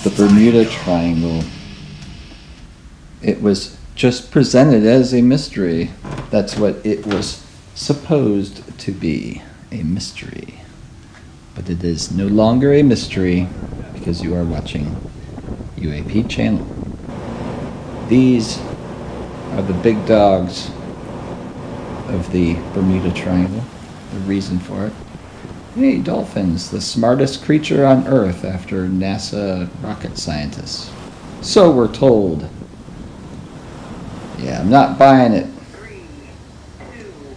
The Bermuda Triangle. It was just presented as a mystery. That's what it was supposed to be, a mystery. But it is no longer a mystery because you are watching UAP Channel. These are the big dogs of the Bermuda Triangle, the reason for it. Hey, dolphins, the smartest creature on Earth after NASA rocket scientists. So we're told. Yeah, I'm not buying it.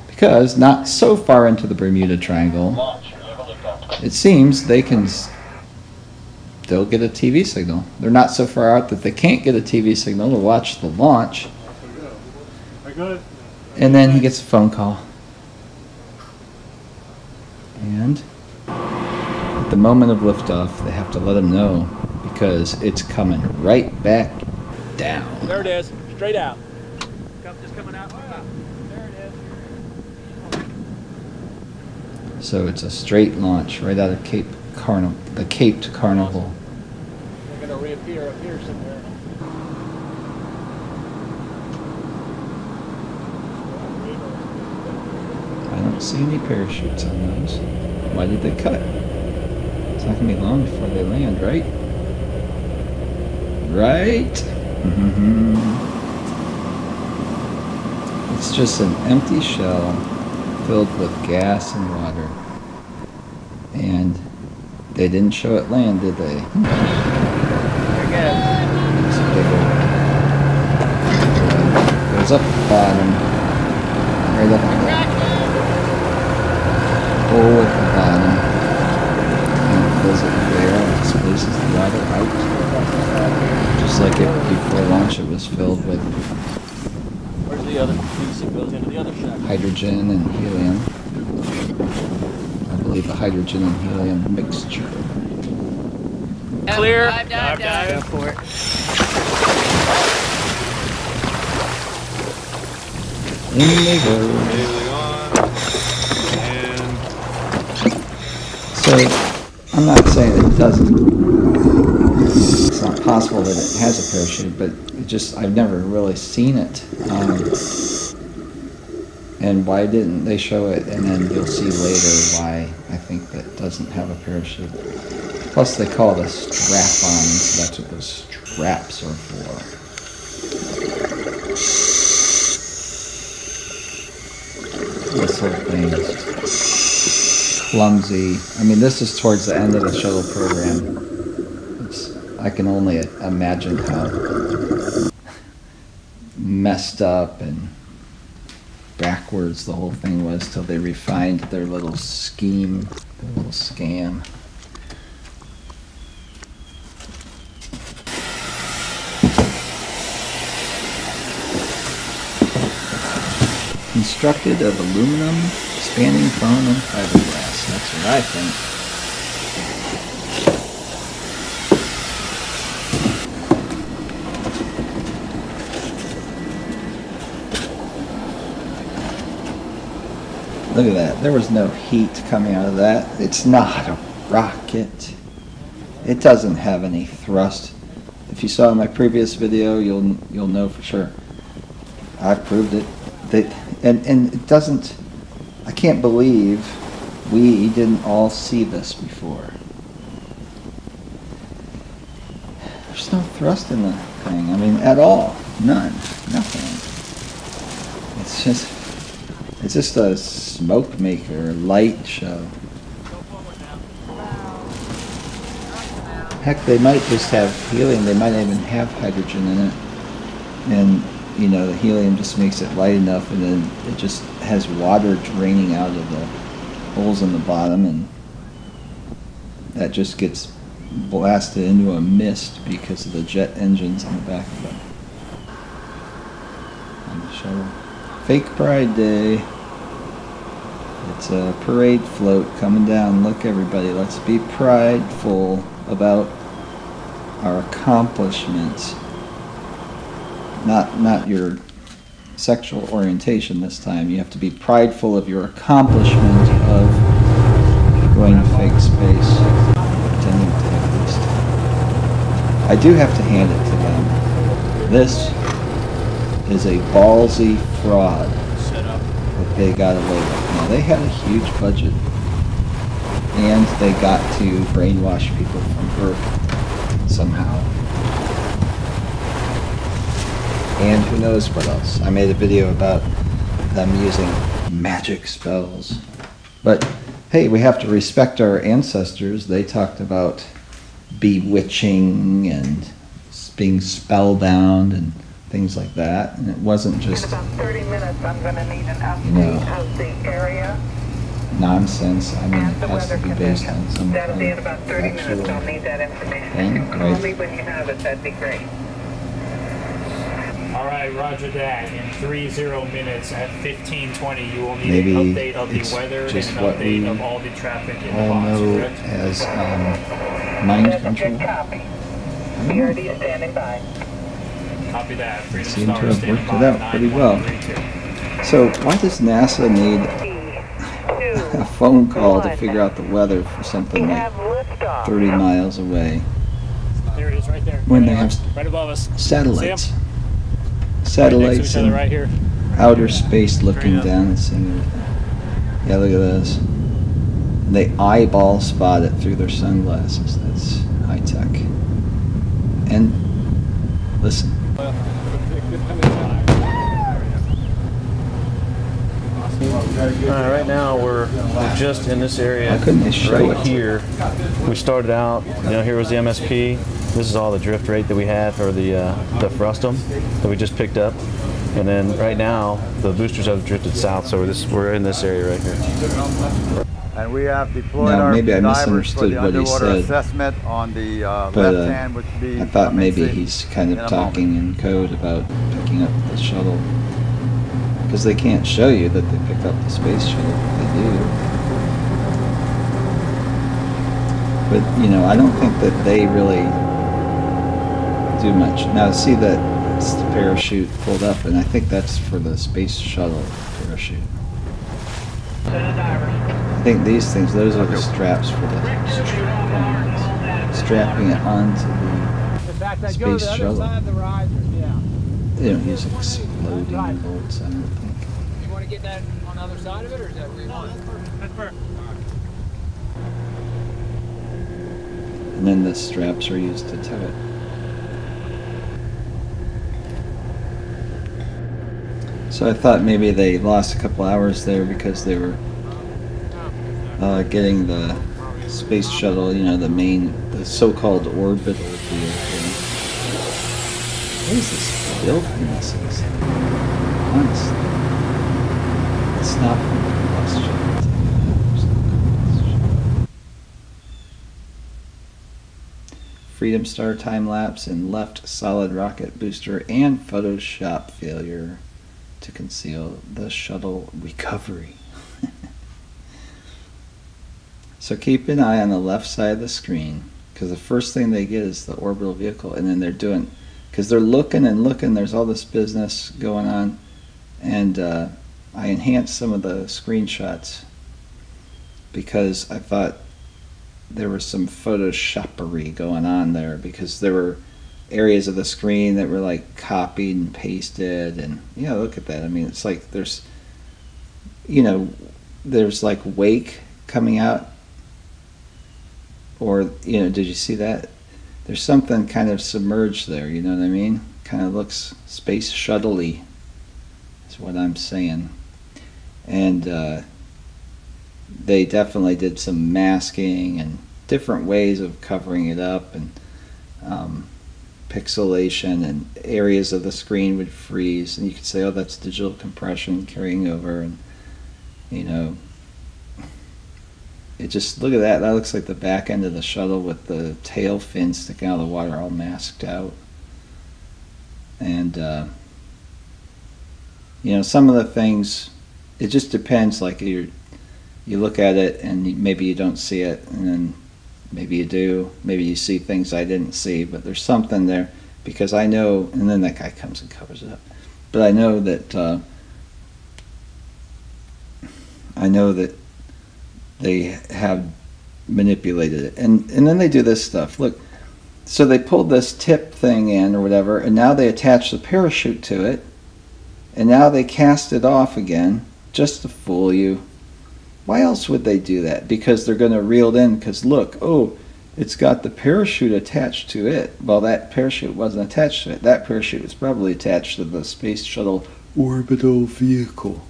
Because not so far into the Bermuda Triangle, it seems they can still get a TV signal. They're not so far out that they can't get a TV signal to watch the launch. And then he gets a phone call. And at the moment of liftoff, they have to let him know because it's coming right back down. There it is, straight out. Just coming out. There it is. So it's a straight launch right out of Caped Carnival. They're going to reappear up here somewhere. I don't see any parachutes on those. Why did they cut? It's not going to be long before they land, right? Right? It's just an empty shell filled with gas and water. And they didn't show it land, did they? It's bigger. Goes up the bottom. Right up the bottom. Hole at the bottom. And fills it with air and displaces the water out. Just like it before launch, it was filled with Where's the other piece that goes into the other shack? hydrogen and helium. I believe a hydrogen and helium mixture. Clear. Dive. Go for it. In they go. So, I'm not saying it doesn't. It's not possible that it has a parachute, but I've never really seen it. And why didn't they show it? And then you'll see later why I think that doesn't have a parachute. Plus they call it a strap-on, so that's what those straps are for. This whole thing is clumsy. I mean, this is towards the end of the shuttle program. I can only imagine how messed up and backwards the whole thing was till they refined their little scheme, their little scam. Constructed of aluminum, spanning foam, and fiberglass. That's what I think. Look at that. There was no heat coming out of that. It's not a rocket. It doesn't have any thrust. If you saw my previous video, you'll know for sure. I proved it. And it doesn't. I can't believe we didn't all see this before. There's no thrust in the thing. I mean, at all. None. Nothing. It's just a smoke maker, light show. Heck, they might just have helium. They might even have hydrogen in it. And, you know, the helium just makes it light enough, and then it just has water draining out of the holes in the bottom, and that just gets blasted into a mist because of the jet engines on the back of it. On the shuttle. Fake Pride Day. It's a parade float coming down. Look, everybody, let's be prideful about our accomplishments. Not your sexual orientation this time. You have to be prideful of your accomplishment of going to fake space, pretending to at least. I do have to hand it to them. This is a ballsy fraud that they got away with. Now, they had a huge budget, and they got to brainwash people from birth somehow. And who knows what else. I made a video about them using magic spells. But hey, we have to respect our ancestors. They talked about bewitching and being spellbound and things like that. And it wasn't just, in about 30 minutes, I'm going to need an you know, update of the area nonsense. I mean, it and the has to weather be based on conditions. some That'll kind be in of about 30 minutes. I'll actual need that information. thing, If you call right? me when you have it, that'd be great. All right, roger that. In 30 minutes at 15:20, you will need Maybe an update of the it's weather and just an what update we of all the traffic in the all box, know correct? as mind That's a control. good copy. BRD is standing by. Copy that. Freedom Seem Star to have standing worked by, it out pretty well. 9132. So why does NASA need a phone call to 1. figure out the weather for We something like have liftoff. 30 miles away There it is, right there. when Right they there, have right above us. satellites? See 'em? Right next to Satellites each other, in right here. outer space looking Straight up. down and seeing everything. Yeah, look at this. And they eyeball spot it through their sunglasses. That's high tech. And listen. Right now we're just in this area Why couldn't they show right it? here. We started out, here was the MSP. This is all the drift rate that we had for the frustum that we just picked up. And then right now the boosters have drifted south, so we're in this area right here. And we have deployed Now, our maybe I divers for misunderstood the what he underwater said. assessment on the But left hand, which would be I thought maybe commencing he's kind in of a talking moment. in code about picking up the shuttle. Because they can't show you that they picked up the space shuttle. They do. But, I don't think that they really do much. Now, see that it's the parachute pulled up, and I think that's for the space shuttle parachute. I think these things, those are the straps for the strapping it onto In fact, I'd go to the Space other shuttle. side of the risers, yeah. the, they don't use exploding bolts, I don't think. You want to get that on the other side of it, or is that where you want it? That's perfect. And then the straps are used to tow it. So I thought maybe they lost a couple hours there because they were getting the space shuttle, the so-called orbital vehicle. What is this filthiness? Honestly, it's not from combustion. Freedom Star time lapse and left solid rocket booster and Photoshop failure to conceal the shuttle recovery. So keep an eye on the left side of the screen, because the first thing they get is the orbital vehicle, and then they're doing, because they're looking and looking, there's all this business going on, and I enhanced some of the screenshots because I thought there was some Photoshoppery going on there, because there were areas of the screen that were like copied and pasted, and look at that. I mean, it's like there's like wake coming out, or did you see that? There's something kind of submerged there, you know what I mean? Kind of looks space shuttle-y is what I'm saying. And they definitely did some masking and different ways of covering it up, and pixelation, and areas of the screen would freeze, and you could say, oh, that's digital compression carrying over, and it just, look at that, that looks like the back end of the shuttle with the tail fin sticking out of the water, all masked out. And some of the things, it just depends, like you look at it and maybe you don't see it, and then maybe you do, maybe you see things I didn't see, but there's something there, because I know, and then that guy comes and covers it up, but I know that they have manipulated it. And then they do this stuff. Look, so they pulled this tip thing in or whatever, and now they attach the parachute to it, and now they cast it off again just to fool you. Why else would they do that? Because they're going to reel it in, because look, oh, it's got the parachute attached to it. Well, that parachute wasn't attached to it. That parachute was probably attached to the Space Shuttle orbital vehicle.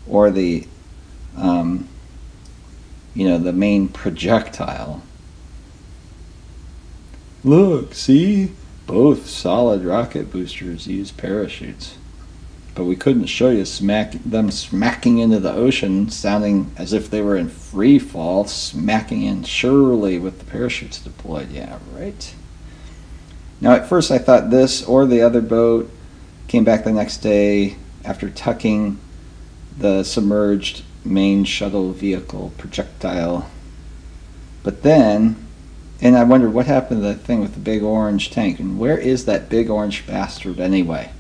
Or the, you know, the main projectile. Look, see? Both solid rocket boosters use parachutes. But we couldn't show you them smacking into the ocean, sounding as if they were in free fall, smacking in surely with the parachutes deployed. Yeah, right. Now, at first I thought this or the other boat came back the next day after tucking the submerged main shuttle vehicle projectile. But then, and I wondered what happened to the thing with the big orange tank, and where is that big orange bastard anyway?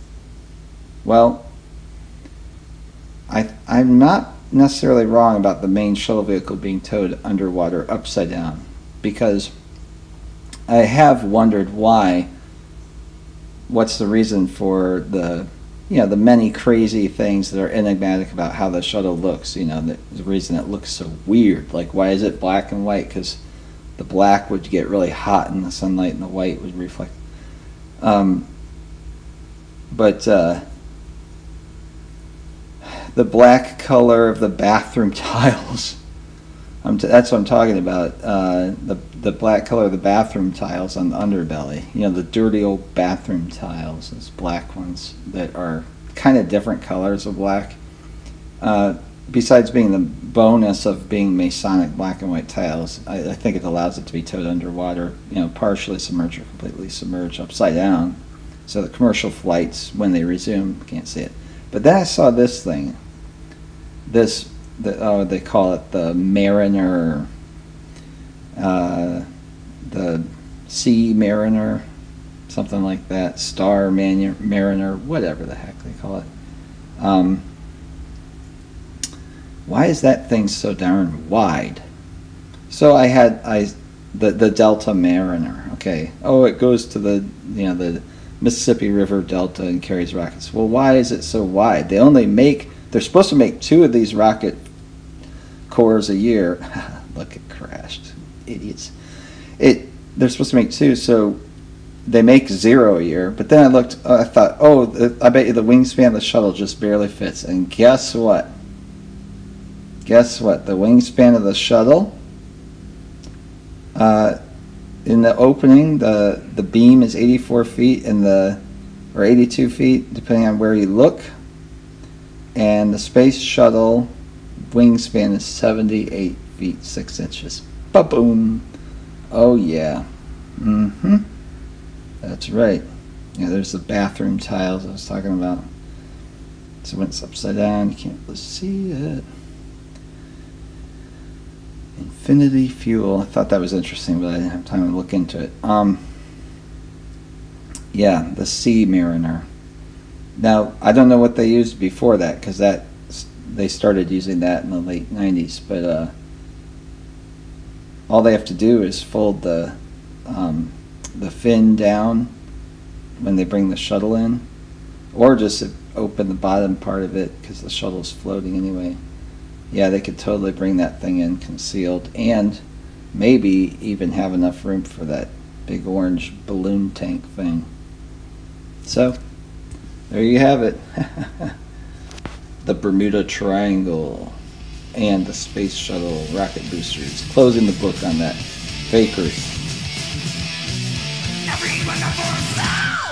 Well, I'm not necessarily wrong about the main shuttle vehicle being towed underwater upside down, because I have wondered what's the reason for the, you know, the many crazy things that are enigmatic about how the shuttle looks, you know, the reason it looks so weird. Like, why is it black and white? Because the black would get really hot in the sunlight and the white would reflect. The black color of the bathroom tiles, that's what I'm talking about, the black color of the bathroom tiles on the underbelly. You know, the dirty old bathroom tiles, those black ones that are kind of different colors of black. Besides being the bonus of being Masonic black and white tiles, I think it allows it to be towed underwater, you know, partially submerged or completely submerged upside down. So the commercial flights, when they resume, can't see it. But then I saw this thing. They call it the Mariner, the Sea Mariner, something like that, Star Mariner, whatever the heck they call it. Why is that thing so darn wide? So I had the Delta Mariner. Okay. Oh, it goes to the, you know, the Mississippi River Delta and carries rockets. Well, why is it so wide? They're supposed to make 2 of these rocket cores a year. Look, it crashed. Idiots. They're supposed to make 2, so they make 0 a year. But then I looked, I thought, oh, I bet you the wingspan of the shuttle just barely fits. And guess what? Guess what? The wingspan of the shuttle, in the opening, the beam is 84 feet or 82 feet, depending on where you look. And the space shuttle wingspan is 78 feet 6 inches. Ba-boom! Oh yeah. That's right. Yeah, there's the bathroom tiles I was talking about. So when it's upside down, you can't really see it. Infinity fuel. I thought that was interesting, but I didn't have time to look into it. Yeah, the Sea Mariner. Now, I don't know what they used before that, because they started using that in the late 90s, but all they have to do is fold the fin down when they bring the shuttle in, or just open the bottom part of it, because the shuttle's floating anyway. Yeah, they could totally bring that thing in concealed, and maybe even have enough room for that big orange balloon tank thing. So, there you have it. The Bermuda Triangle and the Space Shuttle rocket boosters. Closing the book on that fakery. Every wonderful sound!